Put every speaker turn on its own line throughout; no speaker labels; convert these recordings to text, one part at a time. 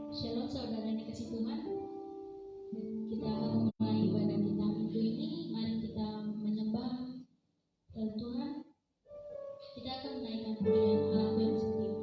Shalom saudara yang dikasih Tuhan. Kita akan memulai ibadah kita minggu ini. Mari kita menyembah Tuhan. Kita akan menaikkan pujian Allah yang setia.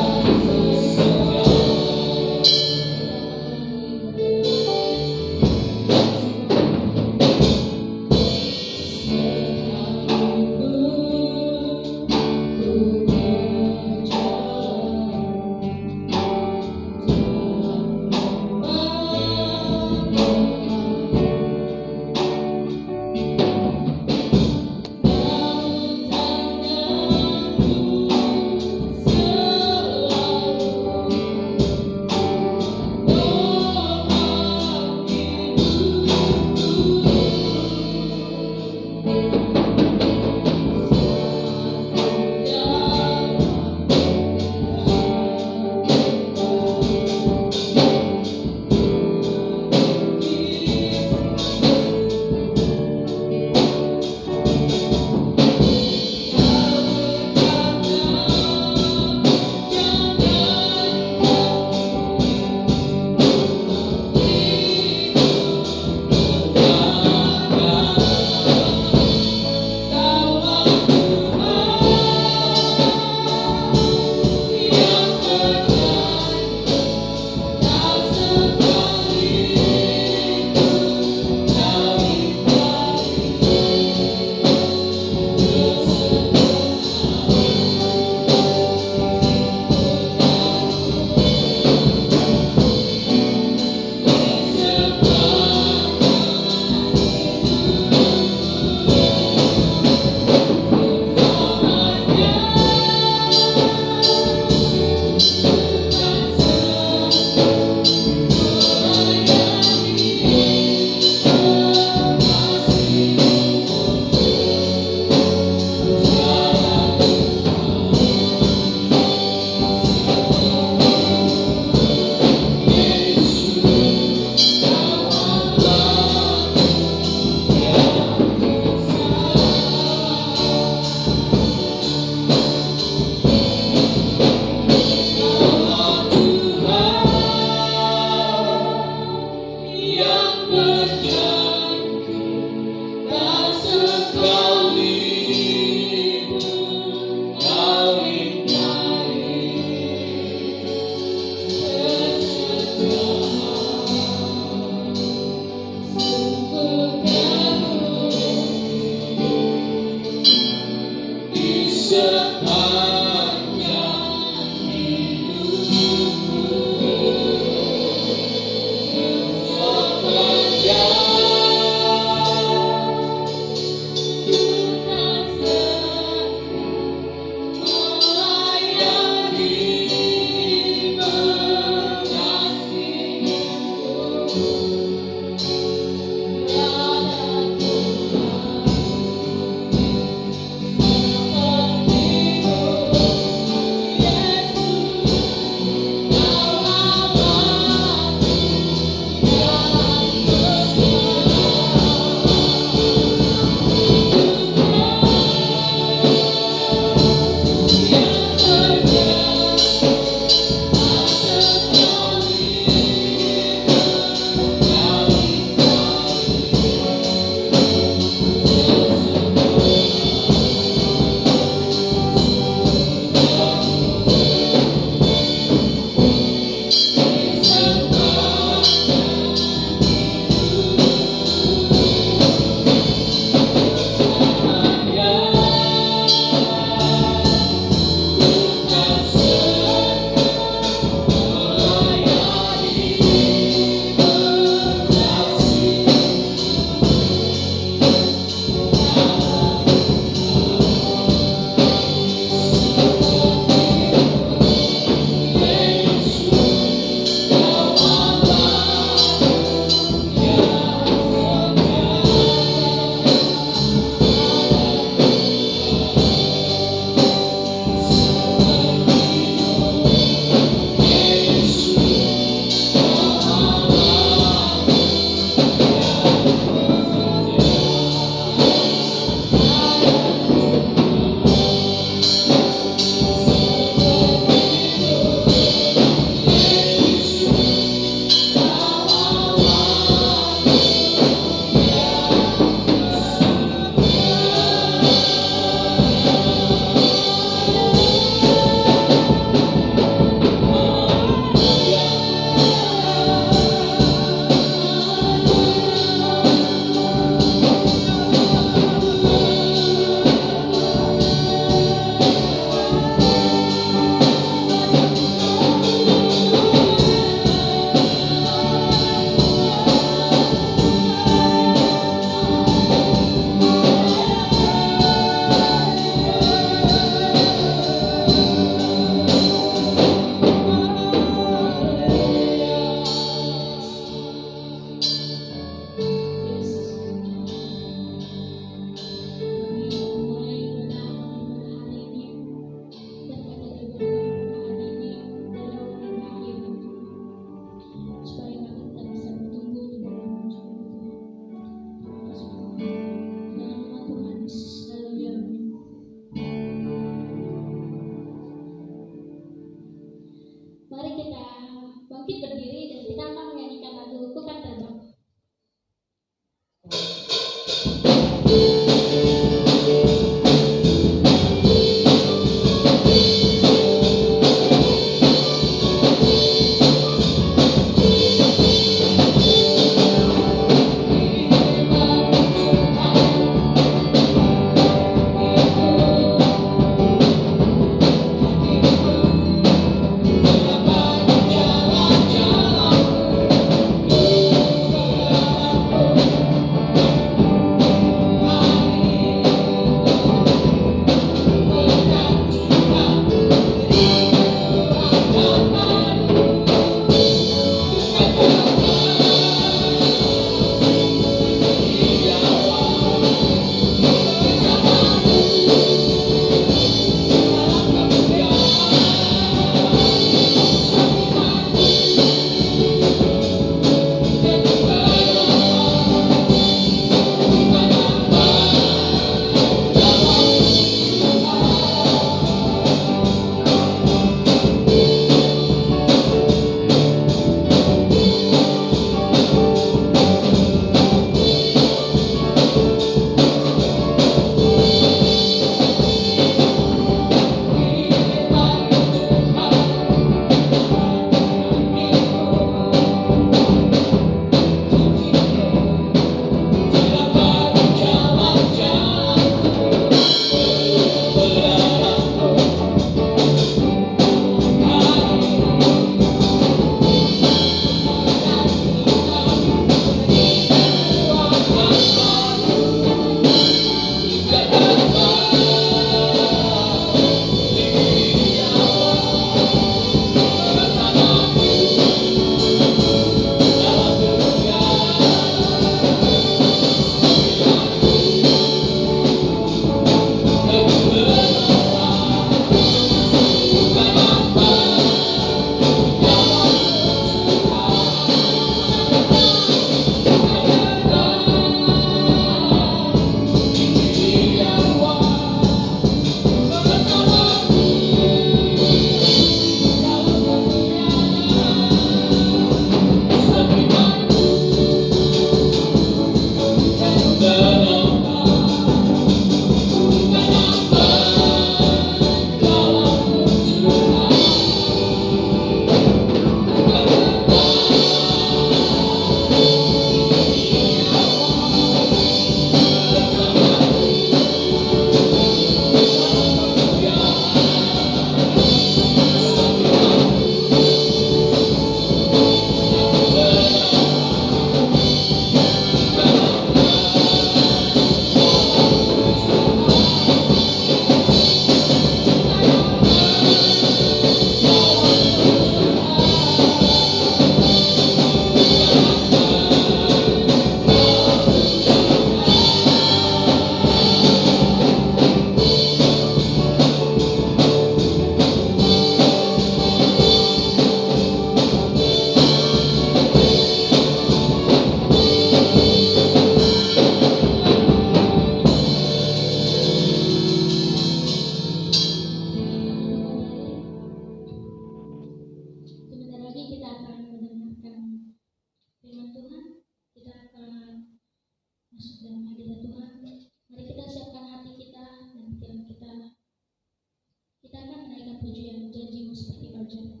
bekerja.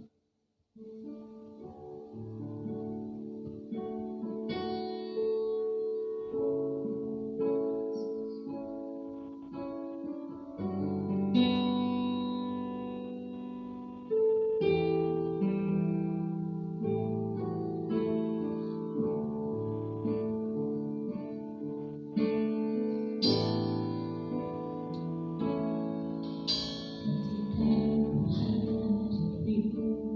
Hari kita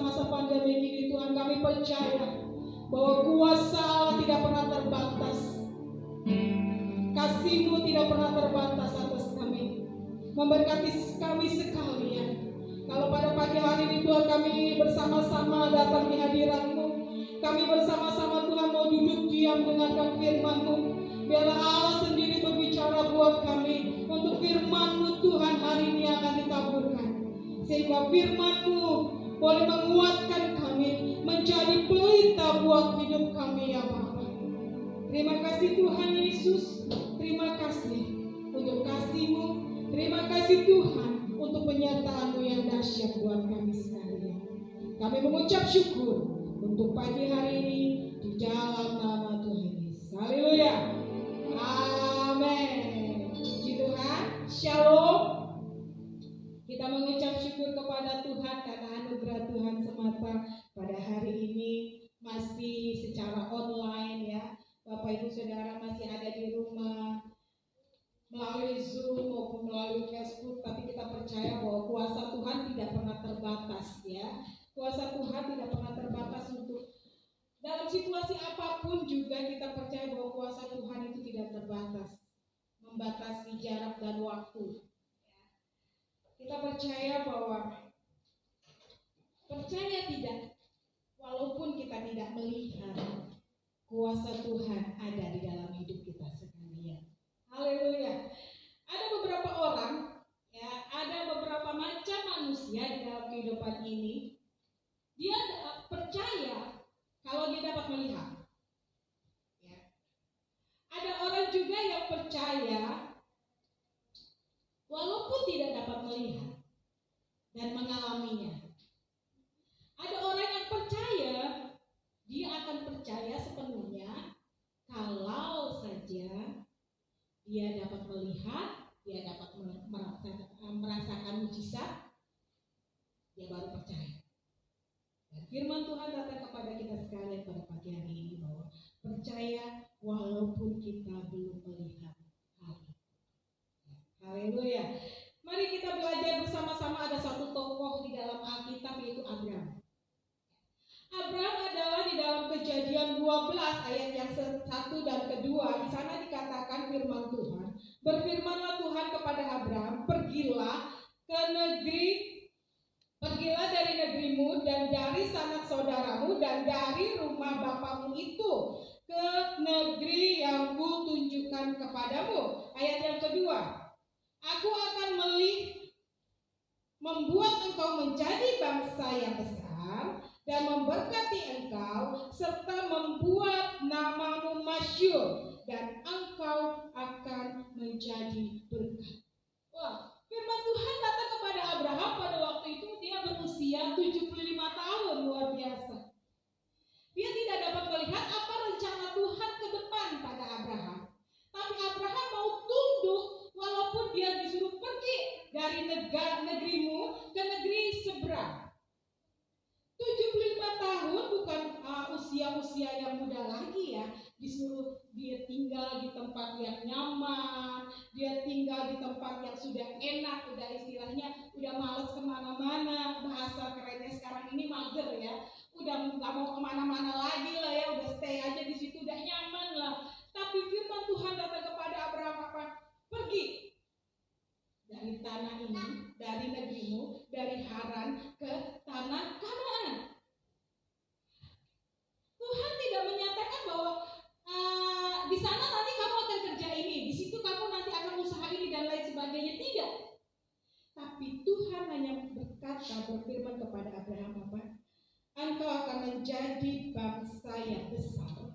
masa-masa pandemi ini Tuhan, kami percaya bahwa kuasa Allah tidak pernah terbatas. Kasih-Mu tidak pernah terbatas atas kami, memberkati kami sekalian. Kalau pada pagi hari ini Tuhan kami bersama-sama datang di hadirat-Mu, kami bersama-sama Tuhan mau duduk diam mendengarkan firman-Mu. Biarlah Allah sendiri berbicara buat kami. Untuk firman-Mu Tuhan hari ini akan ditaburkan, sehingga firman-Mu boleh menguatkan kami, menjadi pelita buat hidup kami ya Bapa. Terima kasih Tuhan Yesus, terima kasih untuk kasih-Mu, terima kasih Tuhan untuk penyertaan-Mu yang dahsyat buat kami sekalian. Kami mengucap syukur untuk pagi hari ini di dalam nama Tuhan Yesus. Haleluya. Amin. Puji Tuhan. Shalom. Kita mengucap syukur kepada Tuhan karena anugerah Tuhan semata pada hari ini masih secara online ya. Bapak Ibu Saudara masih ada di rumah melalui Zoom maupun melalui Facebook, tapi kita percaya bahwa kuasa Tuhan tidak pernah terbatas ya. Kuasa Tuhan tidak pernah terbatas untuk dalam situasi apapun juga kita percaya bahwa kuasa Tuhan itu tidak terbatas, membatasi jarak dan waktu. Kita percaya bahwa percaya tidak, walaupun kita tidak melihat, kuasa Tuhan ada di dalam hidup kita sekalian. Haleluya. Ada beberapa orang, ya, ada beberapa macam manusia di dalam kehidupan ini. Dia percaya kalau dia dapat melihat. Ya. Ada orang juga yang percaya walaupun tidak dapat melihat dan mengalaminya. Ada orang yang percaya, dia akan percaya sepenuhnya kalau saja dia dapat melihat, dia dapat merasakan mujizat, dia baru percaya. Dan firman Tuhan datang kepada kita sekalian pada pagi hari ini bahwa percaya walaupun kita belum melihat hal itu. Haleluya. Mari kita belajar bersama-sama. Ada satu tokoh di dalam Alkitab yaitu Abraham. Abraham adalah di dalam Kejadian 12 ayat yang 1 dan kedua. Di sana dikatakan firman Tuhan. Berfirmanlah Tuhan kepada Abraham, pergilah dari negerimu dan dari sanak saudaramu dan dari rumah bapamu itu ke negeri yang kutunjukkan kepadamu. Ayat yang kedua, aku akan membuat engkau menjadi bangsa yang besar dan memberkati engkau serta membuat namamu masyhur dan engkau akan menjadi berkat. Wah, firman Tuhan datang kepada Abraham pada waktu itu dia berusia 75 tahun, luar biasa. Dia tidak dapat melihat apa rencana Tuhan ke depan pada Abraham. Tapi Abraham mau tunduk walaupun dia disuruh pergi dari negerimu ke negeri seberang. 75 tahun bukan usia-usia yang muda lagi ya. Disuruh dia tinggal di tempat yang nyaman, dia tinggal di tempat yang sudah enak, udah istilahnya udah males kemana-mana. Bahasa kerennya sekarang ini mager ya, udah nggak mau kemana-mana lagi lah ya, udah stay aja di situ, udah nyaman lah. Tapi firman Tuhan datang kepada Abraham apa? Pergi dari tanah ini, dari negerimu, dari Haran ke tanah Kanaan. Tuhan tidak menyatakan bahwa di sana nanti kamu akan kerja ini, di situ kamu nanti akan usaha ini dan lain sebagainya. Tidak. Tapi Tuhan hanya berfirman kepada Abraham apa? Engkau akan menjadi bangsa yang besar.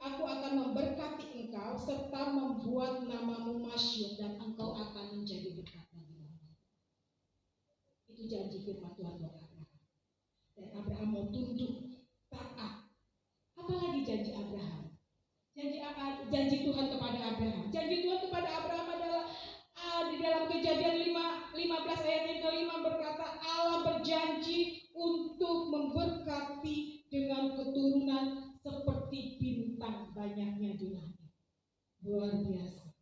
Aku akan memberkati engkau serta membuat namamu masyhur dan engkau akan menjadi berkat bagi orang. Itu janji firman Tuhan buat Abraham. Dan Abraham mau tunduk, taat. Apalagi janji Abraham? Janji Tuhan kepada Abraham. Janji Tuhan kepada Abraham adalah di dalam Kejadian 15 ayat yang ke-5 berkata, Allah berjanji untuk memberkati dengan keturunan seperti bintang banyaknya di langit. Luar biasa.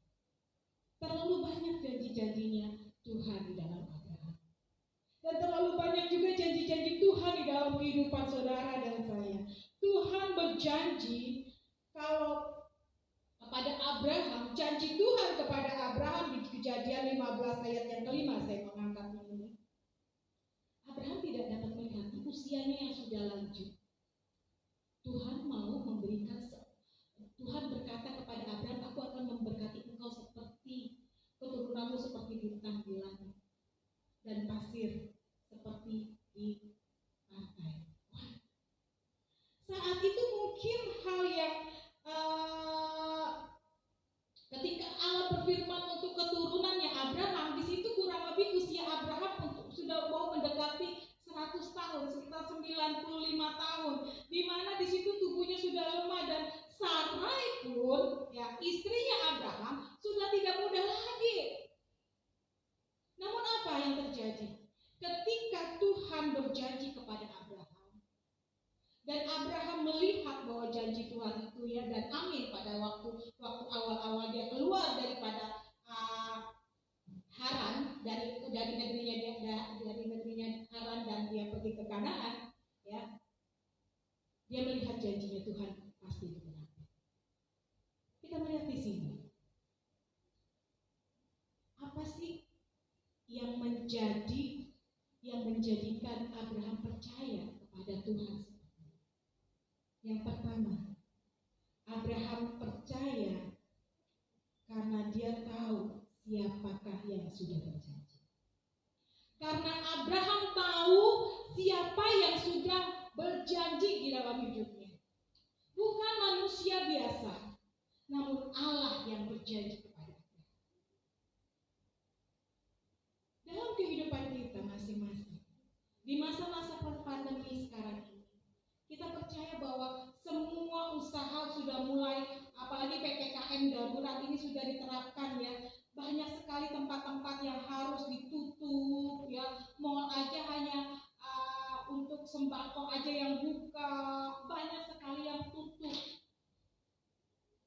Terlalu banyak janji-janjinya Tuhan di dalam Abraham. Dan terlalu banyak juga dalam kehidupan saudara dan saya. Tuhan berjanji kalau kepada Abraham, janji Tuhan kepada Abraham di Kejadian 15 ayat yang kelima, saya mengangkat ini. Abraham tidak dapat melihat usianya yang sudah lanjut. Tuhan berkata kepada Abraham, aku akan memberkati engkau seperti keturunanmu seperti bintang di langit dan pasir seperti di pantai. Saat itu mungkin hal yang ketika Allah berfirman untuk keturunannya Abraham, di situ kurang lebih usia Abraham sudah mau mendekati 100 tahun, sekitar 95 tahun, di mana di situ tubuhnya sudah lemah dan Sarai pun, ya istrinya Abraham sudah tidak muda lagi. Namun apa yang terjadi? Ketika Tuhan berjanji kepada Abraham dan Abraham melihat bahwa janji Tuhan itu ya dan amin pada waktu awal-awal dia keluar daripada Haran dari negerinya Haran dan dia pergi ke Kanaan, ya dia melihat janjinya Tuhan pasti digenapi. Kita melihat di sini apa sih yang menjadikan Abraham percaya kepada Tuhan. Yang pertama, Abraham percaya karena dia tahu siapakah yang sudah berjanji. Karena Abraham tahu siapa yang sudah berjanji di dalam hidupnya. Bukan manusia biasa, namun Allah yang berjanji kepada Abraham. Dalam kehidupan kita masing-masing, di masa-masa pandemi sekarang ini, kita percaya bahwa semua usaha sudah mulai, apalagi PPKM darurat ini sudah diterapkan ya. Banyak sekali tempat-tempat yang harus ditutup ya. Mall aja hanya untuk sembako aja yang buka. Banyak sekali yang tutup.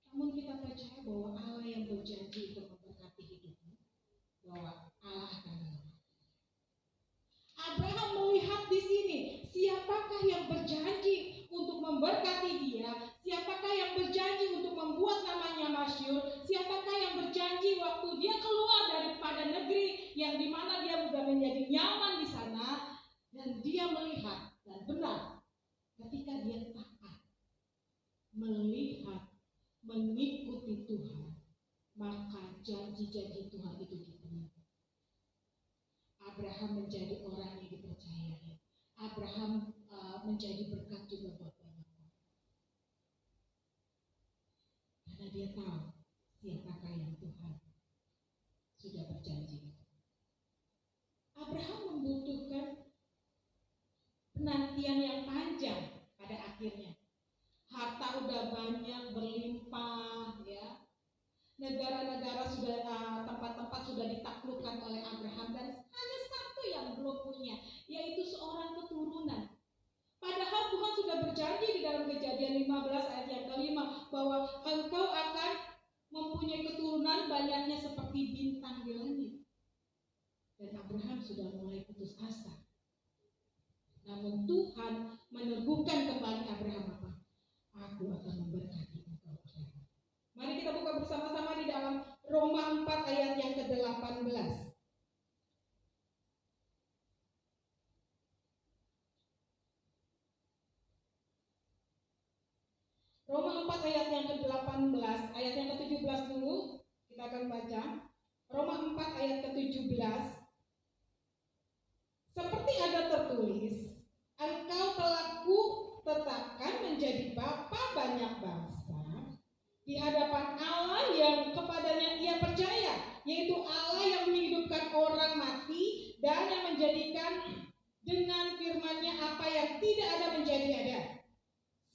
Namun kita percaya bahwa Allah yang berjanji untuk memberkati hidupmu, bahwa Allah akan memberkati. Abraham melihat di sini siapakah yang berjanji untuk memberkati dia, siapakah yang berjanji untuk membuat namanya masyhur, siapakah yang berjanji waktu dia keluar daripada negeri yang dimana dia sudah menjadi nyaman di sana, dan dia melihat dan benar ketika dia taat melihat mengikuti Tuhan, maka janji-janji Tuhan itu dipenuhi. Abraham menjadi orang yang dipercayai. Abraham menjadi berkat juga buat banyak orang. Karena dia tahu siapakah yang Tuhan sudah berjanji. Abraham membutuhkan penantian yang panjang pada akhirnya. Harta udah banyak, berlimpah, ya. Negara-negara sudah, tempat-tempat sudah ditaklukkan oleh Abraham dan hanya satu yang belum punya, yaitu seorang keturunan. Padahal Tuhan sudah berjanji di dalam Kejadian 15 ayat yang kelima bahwa engkau akan mempunyai keturunan banyaknya seperti bintang di langit. Dan Abraham sudah mulai putus asa. Namun Tuhan meneguhkan kembali Abraham apa? Aku akan memberkati engkau. Mari kita buka bersama-sama di dalam Roma 4 ayat yang ke-18. Roma 4 ayat yang ke-18, ayat yang ke-17 dulu kita akan baca. Roma 4 ayat ke-17. Seperti ada tertulis, engkau telah kutetapkan menjadi bapa banyak bangsa di hadapan Allah yang kepadanya ia percaya, yaitu Allah yang menghidupkan orang mati dan yang menjadikan dengan firman-Nya apa yang tidak ada menjadi ada.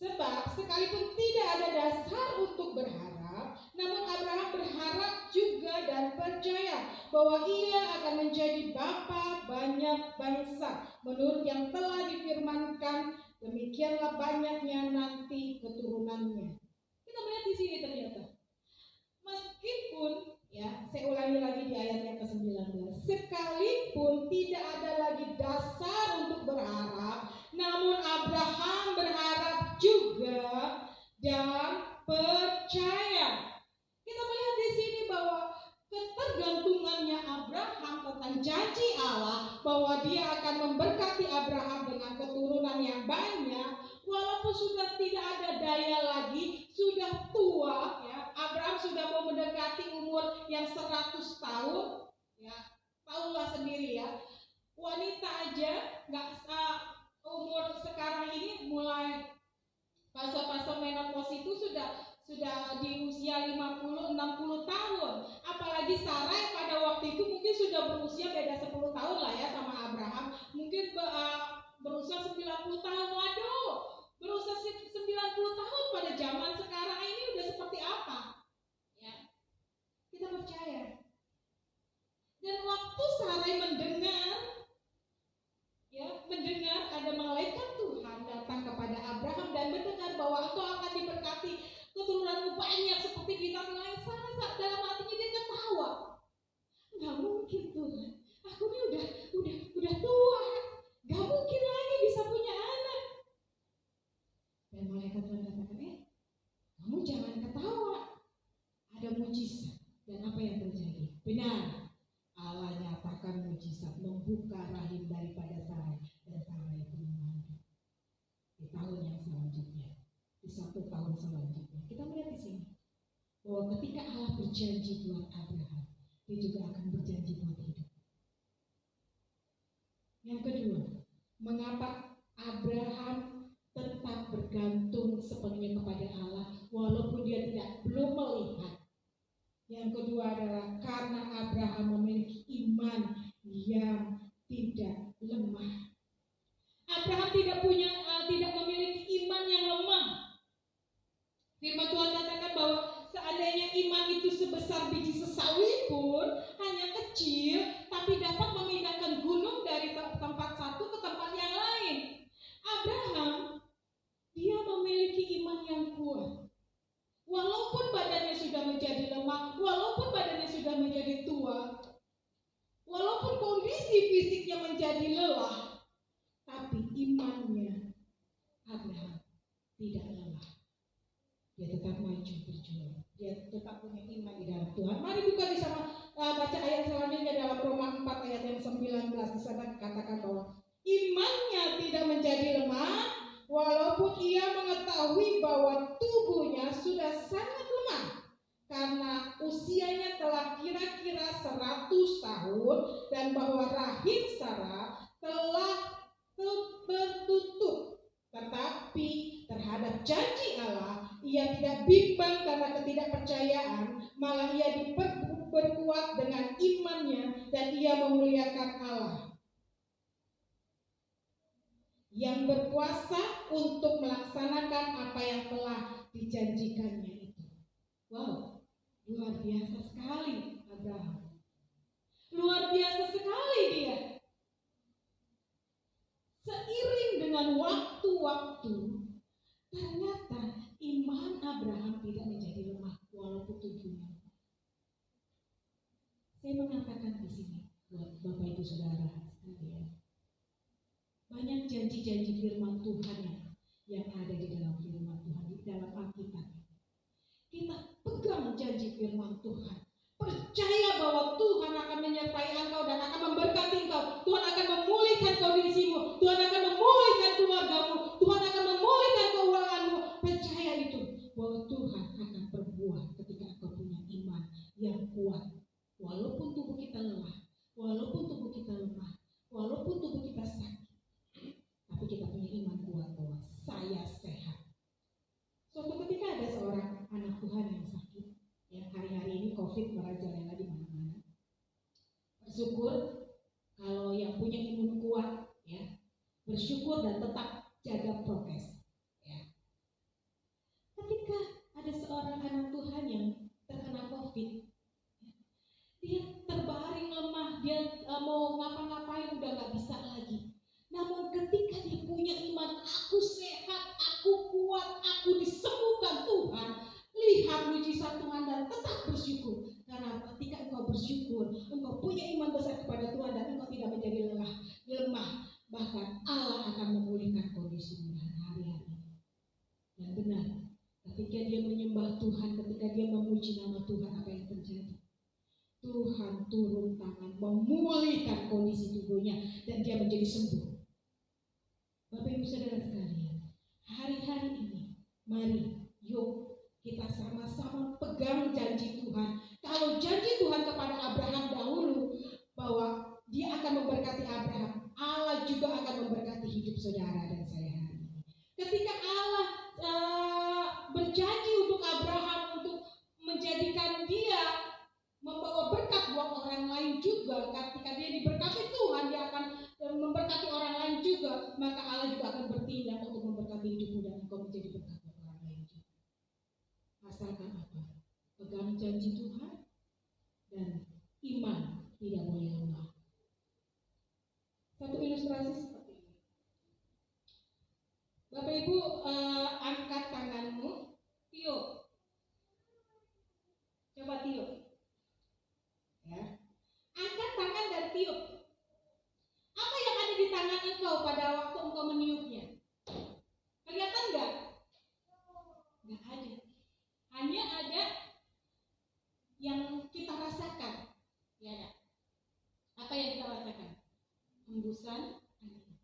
Sebab sekalipun tidak ada dasar untuk berharap, namun Abraham berharap juga dan percaya bahwa ia akan menjadi bapa banyak bangsa menurut yang telah difirmankan, demikianlah banyaknya nanti keturunannya. Kita melihat di sini ternyata, meskipun ya, saya ulangi lagi di ayat yang ke-19, sekalipun tidak ada lagi dasar untuk berharap, namun akan memberkati Abraham dengan keturunan yang banyak, walaupun sudah tidak ada daya lagi, sudah tua, ya. Abraham sudah mau mendekati umur yang 100 tahun, ya. Tahulah sendiri ya, wanita aja umur sekarang ini mulai fase-fase menopause itu sudah di usia 50-60 tahun. Apalagi Sarai pada waktu itu mungkin sudah berusia beda 10 tahun lah ya sama Abraham. Mungkin berusia 90 tahun. Waduh, berusia 90 tahun pada zaman sekarang ini udah seperti apa? Ya, kita percaya. Dan waktu Sarai mendengar ada malaikat Tuhan datang kepada Abraham dan mendengar bahwa engkau akan diberkati, keturunanmu banyak seperti bintang langit, dalam hatinya dia ketawa. Nggak mungkin Tuhan, aku ini udah tua, nggak mungkin lagi bisa punya anak. Dan malaikat Tuhan katakan, kamu jangan ketawa, ada mujizat. Dan apa yang terjadi? Benar, Allah nyatakan mujizat, membuka rahim daripada Sarai, dan Sarai itu mengandung di tahun yang selanjutnya, di 1 tahun selanjutnya. Kita melihat di sini bahwa ketika Allah berjanji buat Abraham, dia juga akan berjanji buat hidup. Yang kedua, mengapa Abraham tetap bergantung sepenuhnya kepada Allah walaupun dia belum melihat? Yang kedua adalah karena Abraham memiliki iman yang tidak lemah. Abraham tidak memiliki iman yang lemah. Firman Tuhan katakan bahwa seandainya iman itu sebesar biji sesawi pun hanya kecil, tapi dapat memindahkan gunung dari tempat satu ke tempat yang lain. Abraham, dia memiliki iman yang kuat. Walaupun badannya sudah menjadi lemah, walaupun badannya sudah menjadi tua, walaupun kondisi fisiknya menjadi lelah, tapi imannya Abraham tidak lelah. Dia tetap maju berjuang. Dia tetap punya iman di dalam Tuhan. Mari buka bersama baca ayat selanjutnya dalam Roma 4 ayat yang 19. Di sana katakan bahwa imannya tidak menjadi lemah, walaupun ia mengetahui bahwa tubuhnya sudah sangat lemah karena usianya telah kira-kira 100 tahun dan bahwa rahim Sarah telah tertutup. Tetapi terhadap janji Allah ia tidak bimbang karena ketidakpercayaan, malah ia berkuat dengan imannya dan ia memuliakan Allah yang berkuasa untuk melaksanakan apa yang telah dijanjikannya itu. Wow, luar biasa sekali Abraham. Luar biasa sekali dia. Seiring dengan waktu-waktu, ternyata iman Abraham tidak menjadi lemah walaupun tubuhnya. Saya mengatakan di sini buat Bapak Ibu Saudara sekalian, banyak janji-janji firman Tuhan yang ada di dalam firman Tuhan, di dalam Alkitab. Kita pegang janji firman Tuhan. Percaya bahwa Tuhan akan menyertai engkau dan akan memberkati engkau. Tuhan akan memulihkan kondisimu. Tuhan akan memulihkan keluargamu. Tuhan akan memulihkan keuanganmu. Percaya itu bahwa Tuhan akan berbuat ketika engkau punya iman yang kuat. Walaupun tubuh kita lelah, walaupun tubuh kita lemah, walaupun tubuh kita sakit, tapi kita punya iman kuat bahwa saya sehat. Suatu ketika ada seorang anak Tuhan yang sakit, yang hari-hari ini COVID merajalela di mana-mana. Bersyukur kalau yang punya imun kuat, ya, bersyukur dan tetap jaga prokes. Ya. Ketika ada seorang anak Tuhan yang terkena COVID, dia terbaring lemah, dia mau ngapa-ngapain udah gak bisa lagi. Namun ketika dia punya iman, aku sehat, aku kuat, aku disembuhkan Tuhan, lihat mujizat Tuhan dan tetap bersyukur. Karena ketika engkau bersyukur, engkau punya iman besar kepada Tuhan dan engkau tidak menjadi lemah, bahkan Allah akan memulihkan kondisimu hari-hari. Dan benar, ketika dia menyembah Tuhan, ketika dia memuji nama Tuhan, apa yang terjadi? Tuhan turun tangan memulihkan kondisi tubuhnya dan dia menjadi sembuh. Bapak Ibu Saudara sekalian, hari-hari ini mari yuk kita sama-sama pegang janji Tuhan. Kalau janji Tuhan kepada Abraham dahulu bahwa dia akan memberkati Abraham, Allah juga akan memberkati hidup saudara dan saya hari ini. Ketika Allah berjanji untuk Abraham untuk menjadikan dia membawa berkat buat orang lain juga, ketika dia diberkati Tuhan, dia akan memberkati orang lain juga, maka Allah juga akan bertindak untuk memberkati hidupmu dan engkau menjadi berkat buat orang lain juga. Asalkan apa? Pegang janji Tuhan dan iman tidak boleh lemah. Satu ilustrasi seperti ini. Bapak Ibu angkat tanganmu, tiup. Coba tiup. Ya. Angkat tangan dan tiup. Apa yang ada di tangan engkau pada waktu engkau meniupnya? Kelihatan enggak? Enggak ada. Hanya ada yang kita rasakan. Ya. Apa yang kita rasakan? Hembusan angin.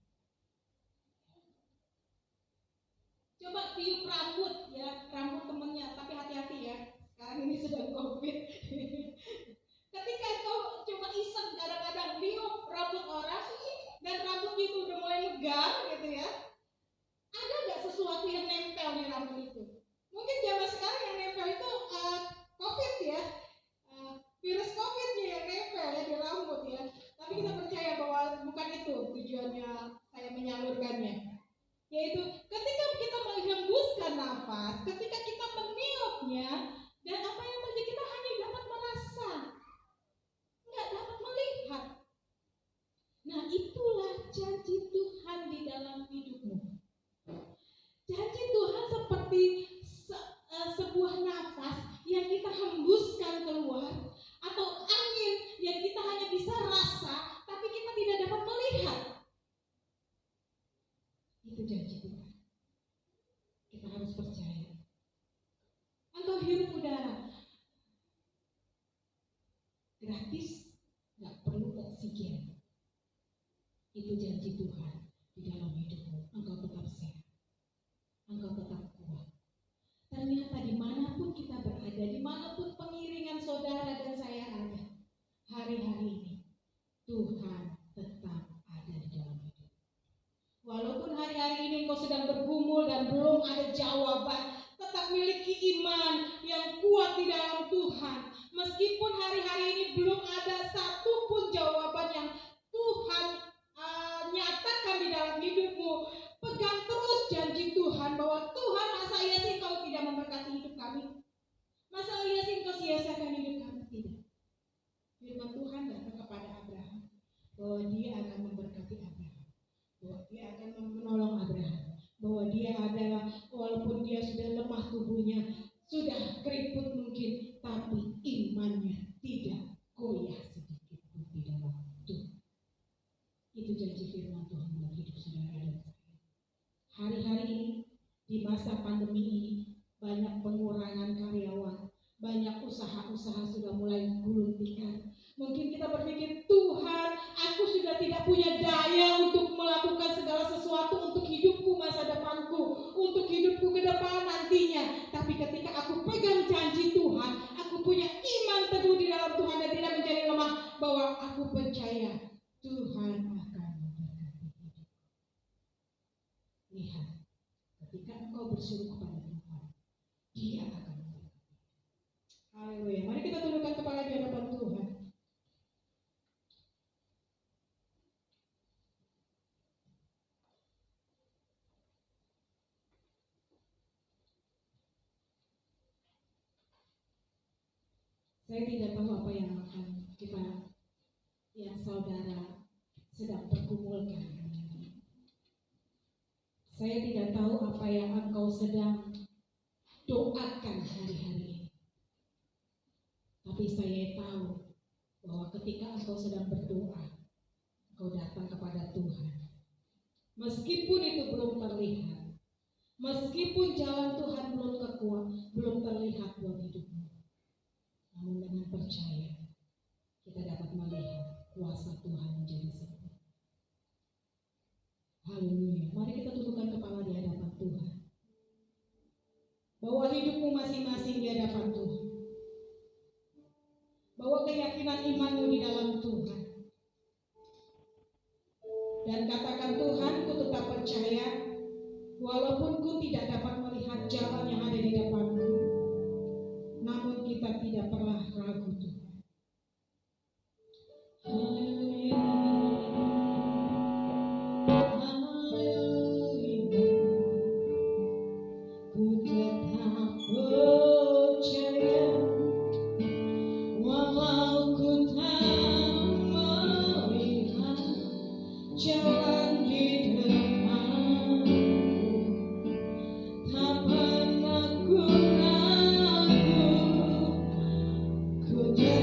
Coba tiup rambut ya, rambut temennya, tapi hati-hati ya. Sekarang ini sedang COVID. Ketika kau coba iseng kadang-kadang tiup rambut orang dan rambutnya itu udah mulai megar gitu ya, ada nggak sesuatu yang nempel di rambut itu? Mungkin zaman sekarang yang nempel itu COVID ya, virus COVID-nya yang nempel ya di rambut ya. Tapi kita percaya bahwa bukan itu tujuannya saya menyalurkannya. Yaitu ketika kita menghembuskan nafas, ketika kita meniupnya, dan apa yang terjadi kita hanya dapat merasa, nggak dapat melihat. Nah itulah janji Tuhan di dalam hidupmu. Janji Tuhan seperti sebuah nafas yang kita hembuskan keluar, atau angin yang kita hanya bisa rasa, tapi kita tidak dapat melihat. Itu janji Tuhan. Kita harus percaya. Engkau hirup udara gratis, nggak perlu oksigen. Itu janji Tuhan di dalam hidupmu. Engkau tetap sehat, engkau tetap kuat. Ternyata dimanapun kita berada, dimanapun pengiringan saudara dan saya ada, hari-hari ini Tuhan tetap ada di dalam hidup. Walaupun hari-hari ini engkau sedang bergumul dan belum ada jawaban, tetap miliki iman yang kuat di dalam Tuhan. Meskipun hari-hari ini belum ada satupun jawaban yang Tuhan nyatakan di dalam hidupmu, pegang terus janji Tuhan bahwa Tuhan, masa iya sih kau tidak memberkati hidup kami? Masa iya sih kau sia-siakan hidup kami? Tidak. Firman Tuhan datang kepada Abraham bahwa dia akan memberkati Abraham, bahwa dia akan menolong Abraham, bahwa dia adalah, walaupun dia sudah lemah tubuhnya, sudah keriput mungkin, tapi imannya tidak goyah sedikit pun di dalam Tuhan. Itu janji firman Tuhan dalam hidup saudara dan saya. Hari-hari ini, di masa pandemi ini, banyak pengurangan karyawan, banyak usaha-usaha sudah mulai gulung tikar. Mungkin kita berpikir, Tuhan, aku sudah tidak punya daya untuk melakukan segala sesuatu untuk hidupku masa depanku, untuk hidupku ke depan nantinya. Tapi ketika aku pegang janji Tuhan, aku punya iman teguh di dalam Tuhan dan tidak menjadi lemah, bahwa aku percaya Tuhan akan memberkati hidupku. Lihat, ketika engkau berseru kepada Tuhan, Dia akan memberkati. Haleluya. Mari kita tundukkan kepala di hadapan Tuhan. Saya tidak tahu apa yang akan yang saudara sedang pergumulkan. Saya tidak tahu apa yang engkau sedang doakan hari-hari ini. Tapi saya tahu bahwa ketika engkau sedang berdoa, engkau datang kepada Tuhan. Meskipun itu belum terlihat, meskipun jalan Tuhan belum terlihat buat hidupmu, namun dengan percaya kita dapat melihat kuasa Tuhan menjadi sempurna. Haleluya. Mari kita tundukkan kepala di hadapan Tuhan. Bawa hidupmu masing-masing di hadapan Tuhan. Bawa keyakinan imanmu di dalam Tuhan. Dan katakan, Tuhan, ku tetap percaya walaupun ku tidak dapat melihat jalan yang ada di depanku, namun kita tidak pernah ragu, Tuhan. Haleluya. Haleluya. Ku tetap percaya walau ku tak melihat jalan di depanku, tak pernah ku ragu, ku tetap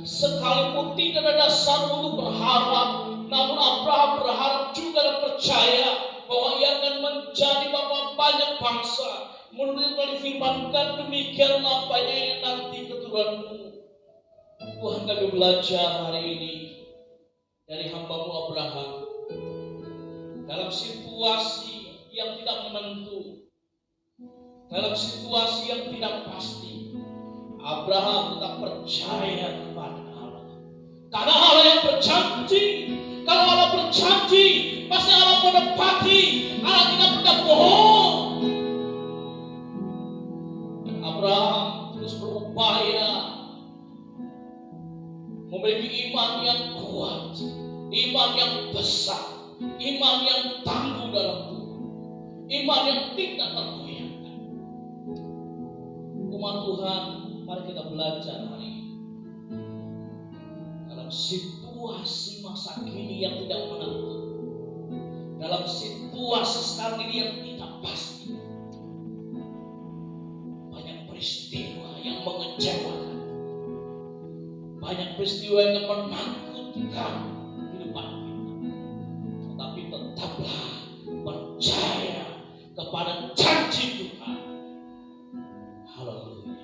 sekalipun tidak ada dasar untuk berharap, namun Abraham berharap juga dan percaya bahwa ia akan menjadi bapa banyak bangsa. Menurut yang telah difirmankan, demikianlah banyak nanti keturunanmu. Tuhan, kami belajar hari ini dari hamba-Mu Abraham dalam situasi yang tidak menentu, dalam situasi yang tidak pasti. Abraham tetap percaya kepada Allah, karena Allah yang berjanji. Kalau Allah berjanji, pasti Allah menepati. Allah tidak pernah bohong. Abraham terus berupaya memiliki iman yang kuat, iman yang besar, iman yang tangguh dalam Tuhan, iman yang tidak tergoyahkan. Umat Tuhan, mari kita belajar hari ini dalam situasi masa kini yang tidak menentu, dalam situasi sekarang ini yang tidak pasti. Banyak peristiwa yang mengecewakan, banyak peristiwa yang menakutkan kehidupan kita. Tetapi tetaplah percaya kepada janji Tuhan. Haleluya.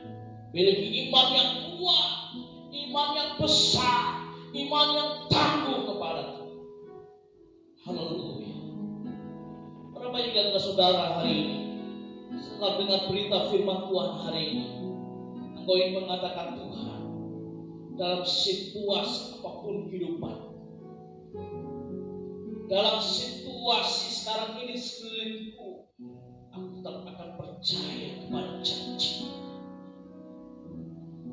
Miliki iman yang kuat, iman yang besar, iman yang tangguh kepada Tuhan. Haleluya. Berapa banyak saudara hari ini setelah dengar berita firman Tuhan hari ini, engkau ingin mengatakan, Tuhan, dalam situasi apapun kehidupan, dalam situasi sekarang ini sekelilingku, aku tetap akan percaya kepada janji.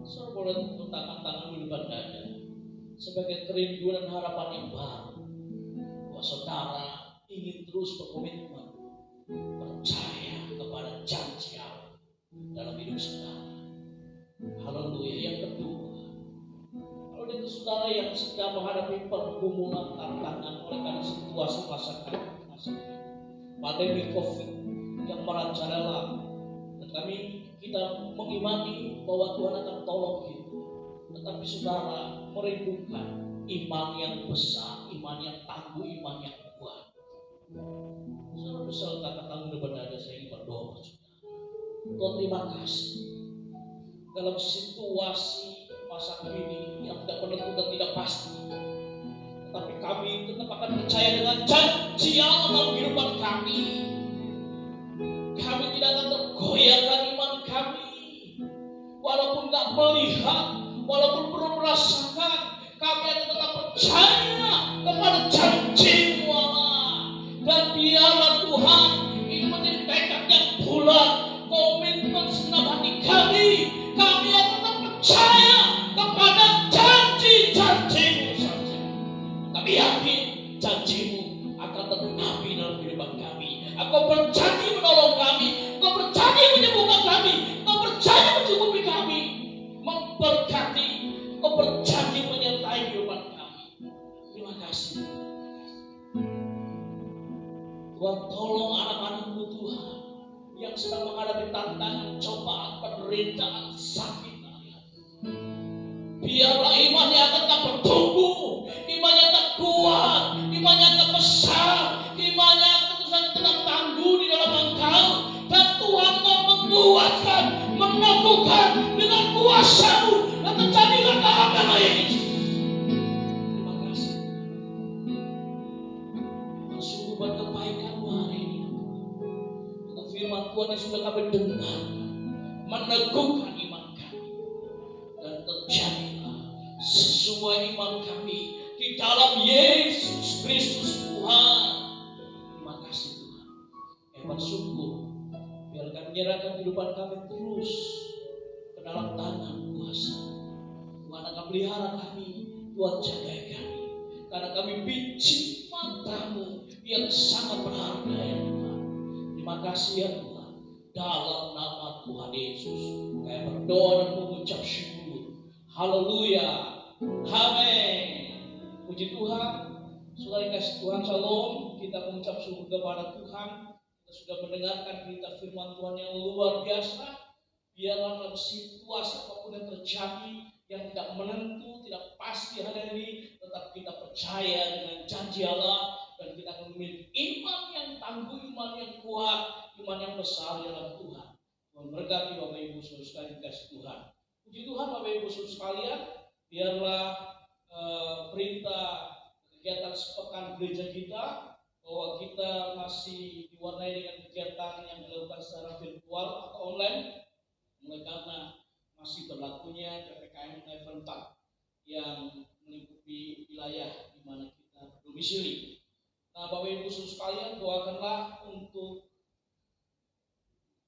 Saudara boleh letakkan tangan di depan dada sebagai kerinduan dan harapan yang baru, bahwa saudara ingin terus berkomitmen percaya kepada janji Allah dalam hidup saudara. Haleluya. Yang kedua, kalau itu saudara yang sedang menghadapi pergumulan tantangan oleh karena situasi masa ini, pandemi COVID yang merajalela, dan kita mengimani bahwa Tuhan akan tolong kita. Tetapi saudara merindukan iman yang besar, iman yang tangguh, iman yang kuat. Saudara bisa letakkan tangan depan dada, saya ingin berdoa saudara. Tuhan, terima kasih dalam situasi masa kini yang tidak menentu dan tidak pasti, tetapi kami tetap akan percaya dengan janji Allah dalam kehidupan kami. Kami tidak akan tergoyahkan iman kami, walaupun tak melihat, walaupun belum merasakan. Kami akan tetap percaya kepada janji-Mu Allah, dan biarlah Tuhan ini menjadi tekad yang bulat, komitmen segenap hati kami. Kami akan tetap percaya kepada janji-janji-Mu saja. Kami yakin janji-Mu akan tergenapi dalam kehidupan kami. Engkau berjanji menolong kami, Engkau berjanji menyembuhkan kami, Engkau berjanji mencukupi kami, memberkati, Engkau berjanji menyertai kehidupan kami. Terima kasih Tuhan. Tolong anak-anak-Mu Tuhan yang sedang menghadapi tantangan, cobaan, penderitaan, sakit. Biarlah imannya akan tak bertumbuh, imannya tak kuat, imannya tak besar, imannya tetap tangguh di dalam Engkau. Dan Tuhan mau menguatkan, meneguhkan dengan kuasa-Mu, dan terjadilah dalam nama Yesus. Terima kasih. Sungguh buat kebaikan-Mu hari ini. Untuk firman Tuhan yang sudah kami dengar, meneguhkan iman kami, dan terjadilah sesuai iman kami di dalam Yesus Kristus Tuhan. Terima kasih Tuhan. Bersyukur, biar kami menyerahkan kehidupan kami terus ke dalam tangan kuasa Tuhan. Akan pelihara kami, Tuhan jaga kami, karena kami biji mata-Mu yang sangat berharga ya Tuhan. Terima kasih ya Tuhan. Dalam nama Tuhan Yesus, kami berdoa dan mengucap syukur. Haleluya. Amin. Puji Tuhan. Saudara kasih Tuhan, shalom. Kita mengucap syukur kepada Tuhan. Kita sudah mendengarkan berita firman Tuhan yang luar biasa. Biarlah dalam situasi apapun yang terjadi, yang tidak menentu, tidak pasti hari ini, tetap kita percaya dengan janji Allah dan kita akan memiliki iman yang tangguh, iman yang kuat, iman yang besar dalam Tuhan. Tuhan berkati Bapak Ibu Saudara sekalian dikasih Tuhan. Puji Tuhan Bapak Ibu Saudara sekalian, biarlah perintah kegiatan sepekan gereja kita bahwa kita masih diwarnai dengan kegiatan yang dilakukan secara virtual atau online, mulai karena masih berlakunya PPKM level 4 yang melingkupi wilayah di mana kita domisili. Nah, Bapak Ibu Saudara sekalian, doakanlah untuk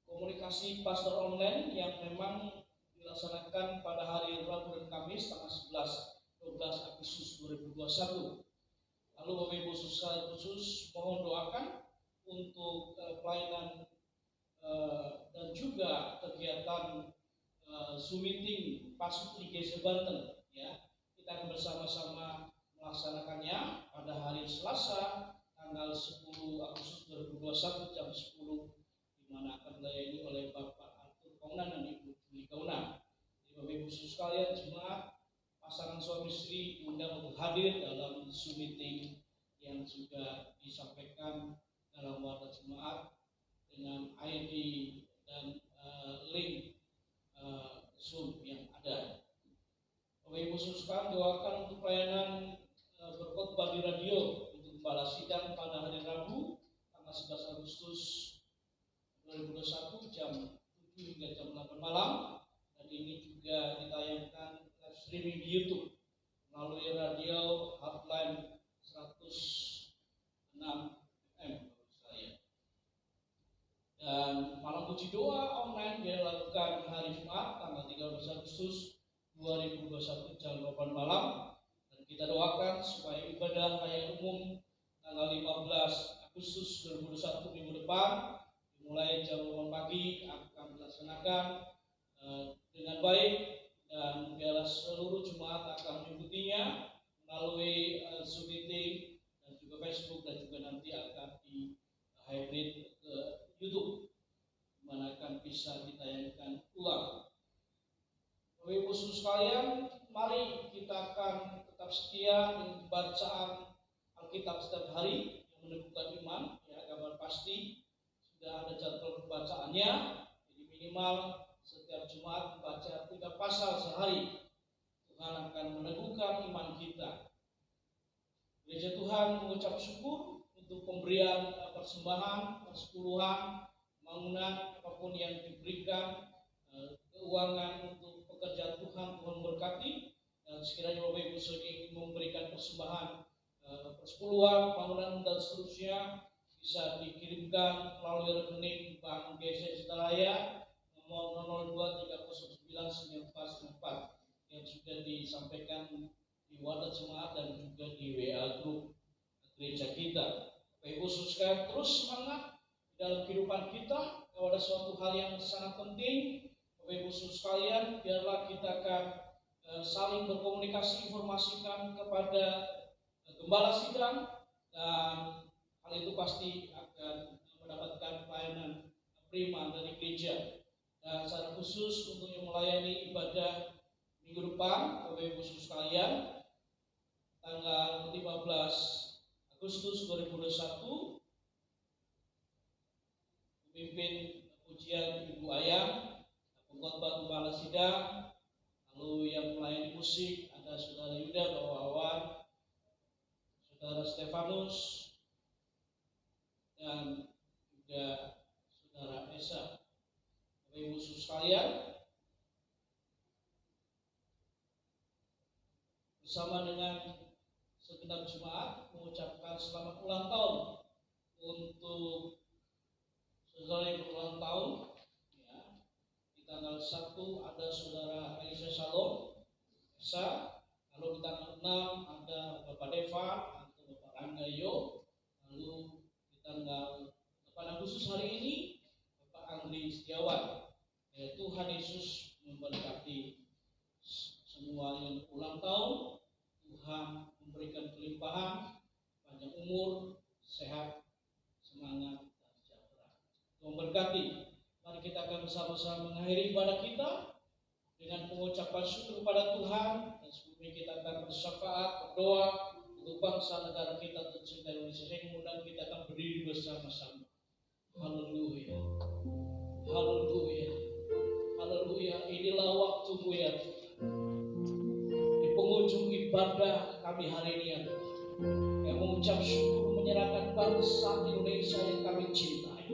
komunikasi pastor online yang memang dilaksanakan pada hari Rabu dan Kamis tanggal 11-12 Agustus 2021. Lalu Bapak Ibu Saudara khusus mohon doakan untuk pelayanan dan juga kegiatan Zoom meeting Pasuk IGC Banten, ya. Kita akan bersama-sama melaksanakannya pada hari Selasa tanggal 10 Agustus 2021 jam 10, di mana akan dilayani oleh Bapak Arthur Kaunan dan Ibu Juli Kaunan. Bapak Ibu sekalian, jemaat pasangan suami istri diundang untuk hadir dalam Zoom meeting yang sudah disampaikan dalam wadah jemaat dengan ID dan link Zoom yang ada. Bapak Ibu sekalian, doakan untuk pelayanan berkhotbah di radio untuk Gembala Sidang pada hari Rabu tanggal 11 Agustus 2021 jam 7 hingga jam 8 malam, dan ini juga ditayangkan live streaming di YouTube melalui radio Hotline 106 FM. Dan malam puji doa online dilakukan hari Jumat tanggal 13 Agustus 2021 jam 8 malam, dan kita doakan supaya ibadah raya umum tanggal 15 Agustus 2021 minggu depan dimulai jam 8 pagi akan dilaksanakan dengan baik, dan biarlah seluruh jemaat akan mengikutinya melalui Zoom meeting dan juga Facebook, dan juga nanti akan di hybrid ke YouTube, di mana akan bisa ditayangkan ulang. Bapak Ibu sekalian, mari kita akan tetap setia dengan bacaan Alkitab setiap hari yang meneguhkan iman, ya, kabar pasti sudah ada jadwal pembacaannya. Jadi minimal setiap Jumat membaca 3 pasal sehari. Tuhan akan meneguhkan iman kita. Gereja Tuhan mengucap syukur untuk pemberian persembahan, persepuluhan, bangunan, apapun yang diberikan, keuangan untuk pekerjaan Tuhan, Tuhan berkati. Dan sekiranya Bapak Ibu ingin memberikan persembahan, persepuluhan, bangunan dan seterusnya, bisa dikirimkan melalui rekening Bank GC Setaraya nomor 023099494 yang sudah disampaikan di wadah jemaat dan juga di WA Group gereja kita. Bapak Ibu sekalian, terus semangat dalam kehidupan kita. Kalau ada suatu hal yang sangat penting, Bapak Ibu sekalian, biarlah kita akan saling berkomunikasi, informasikan kepada gembala sidang, dan hal itu pasti akan mendapatkan pelayanan prima dari gereja. Dan secara khusus untuk yang melayani ibadah minggu depan, Bapak Ibu sekalian, tanggal 15 Agustus 2021, pemimpin pujian Ibu Ayang, pengkhotbah gembala sidang, lalu yang melayani musik ada Saudara Yuda Bawawan, Saudara Stefanus, dan juga Saudara Esa. Bapak Ibu sekalian, bersama dengan segenap jemaat mengucapkan selamat ulang tahun untuk saudara yang berulang tahun, ya. Di tanggal 1 ada Saudara Elisa Shalom Esa, lalu di tanggal 6 ada Bapak Deva atau Bapak Ranggayo, lalu di tanggal 8 Agustus hari ini Bapak Andri Setiawan. Ya, Tuhan Yesus memberkati semua yang ulang tahun. Tuhan memberikan kelimpahan, panjang umur, sehat, semangat, dan sejahtera. Tuhan berkati. Mari kita akan bersama-sama mengakhiri ibadah kita Dengan pengucapan syukur kepada Tuhan, dan sebelumnya kita akan bersyafaat, berdoa untuk bangsa negara kita tercinta Indonesia. Saya mengundang kita akan berdiri bersama-sama. Haleluya, haleluya, haleluya. Inilah waktumu ya Tuhan. Di penghujung ibadah kami hari ini ya Tuhan, yang mengucap syukur menyerahkan bangsa Indonesia yang kami cintai.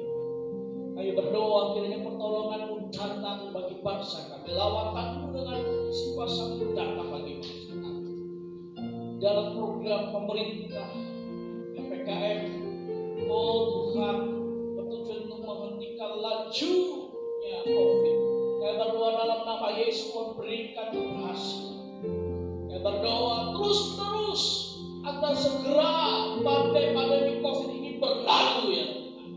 Kami berdoa kiranya pertolongan-Mu datang bagi bangsa kami, lawatan-Mu dengan si kuasa-Mu datang bagi bangsa kami. Dalam program pemerintah PPKM, oh Tuhan, bertujuan untuk menghentikan lajunya COVID. Kami berdoa dalam nama Yesus, Tuhan berikan keberhasilan. Kami berdoa terus-menerus agar segera badai pandemi COVID ini berlalu ya Tuhan.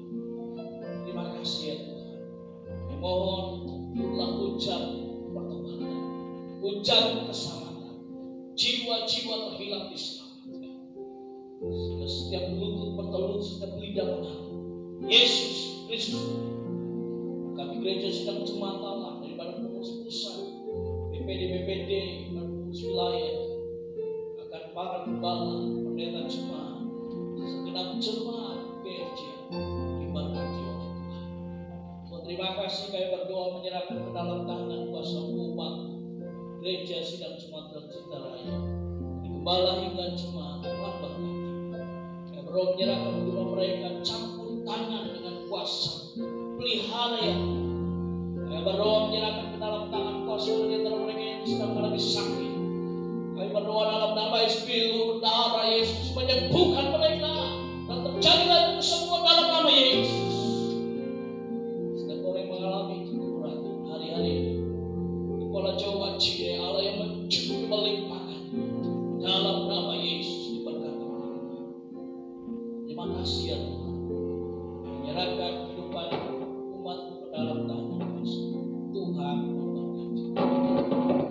Terima kasih ya Tuhan. Kami mohon turunlah hujan pertobatan, hujan keselamatan, jiwa-jiwa terhilang diselamatkan. Sehingga setiap lutut bertelut, setiap lidah mengaku Yesus Kristus. Kami gereja sedang jemaatan daripada pengurus pusat, BPD, pengurus wilayah, akan para gembala, pendeta jemaat, segenap jemaat gereja diberkati oleh Tuhan. Terima kasih, kami berdoa menyerahkan ke dalam tangan kuasa umat gereja sidang Jumat tercinta raya, di gembala hingga jemaat. Tuhan berkati. Kami berdoa menyerahkan kedua mereka, campur tangan dengan kuasa pelihara yang kami berdoa menyerahkan ke dalam tangan kuasa di antara mereka yang sedang mengalami sakit. Kami berdoa dalam nama Yesus, darah Yesus menyembuhkan mereka dan terjadilah kesembuhan dalam nama Yesus. Setiap orang yang mengalami kekurangan hari-hari ini, kepala Jawa Cire Allah yang mencuri melimpahkan dalam nama Yesus diberkati. Terima kasih ya Tuhan, menyerahkan kehidupan umat-Mu ke dalam tangan Tuhan memberkati.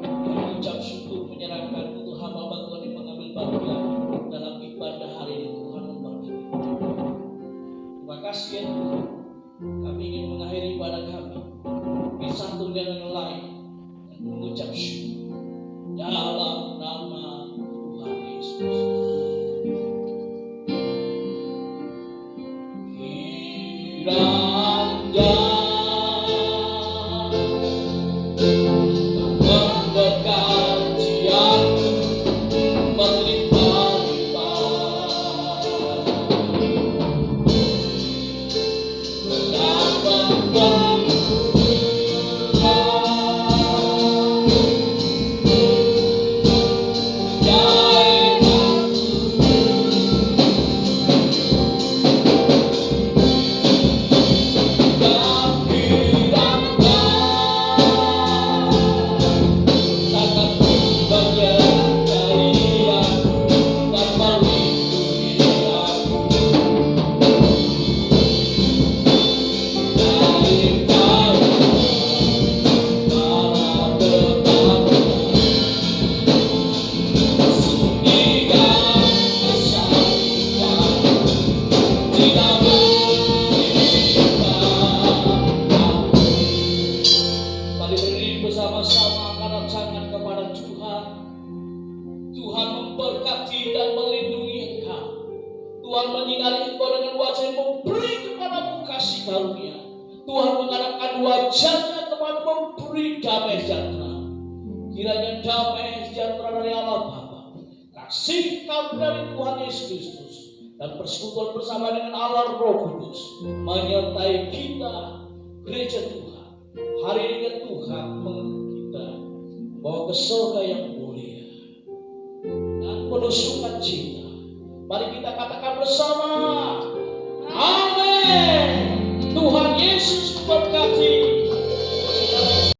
Kami ucap syukur menyerahkan untuk hamba Tuhan yang mengambil bagian dalam ibadah hari ini. Tuhan memberkati. Terima kasih ya Tuhan. Kami ingin mengakhiri ibadah kami di satu dengan yang lain dan mengucap syukur dalam nama Tuhan Yesus. Kiranya memberkati aku berlimpah-limpah, dan membantu bersama-sama karena sangat kepada Tuhan. Tuhan memberkati dan melindungi engkau. Tuhan menyinari engkau dengan wajah yang memberi kepadamu kasih karunia. Tuhan mengharapkan wajahnya kepada memberi damai sejahtera. Kiranya damai sejahtera dari Allah Bapa, kasih karunia dari Tuhan Yesus Kristus, dan persekutuan bersama dengan Allah Roh Kudus menyertai kita, gereja Tuhan. Hari ini Tuhan mengangkat kita bawa ke surga yang mulia dan penuh sukacita. Mari kita katakan bersama, amin. Tuhan Yesus memberkati.